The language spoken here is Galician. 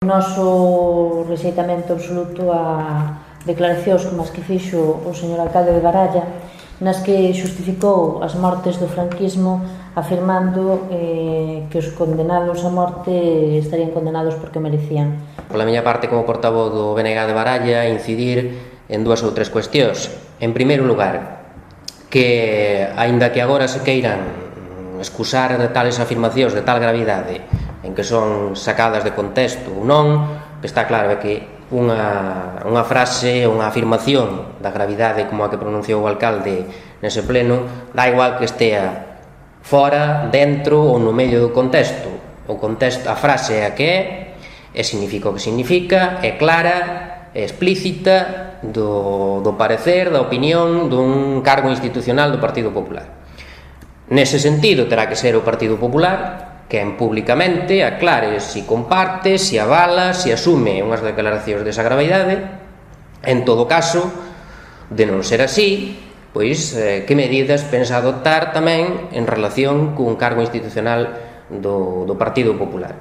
Noso rexeitamento absoluto a declaracións como as que fixo o señor alcalde de Baralla, nas que xustificou as mortes do franquismo afirmando que os condenados a morte estarían condenados porque o merecían. Pola miña parte, como portavoz do BNG de Baralla, incidir en dúas ou tres cuestións. En primeiro lugar, que, aínda que agora se queiran excusar de tales afirmacións de tal gravidade en que son sacadas de contexto ou non, que está claro que unha frase, unha afirmación da gravidade como a que pronunciou o alcalde nese pleno, dá igual que estea fora, dentro ou no medio do contexto. O contexto, a frase é a que é, e significa o que significa, é clara, é explícita do parecer, da opinión dun cargo institucional do Partido Popular. Nese sentido, terá que ser o Partido Popular quen públicamente aclare se comparte, se avala, se asume unhas declaracións desa gravidade. En todo caso, de non ser así, pois que medidas pensa adoptar tamén en relación cun cargo institucional do Partido Popular.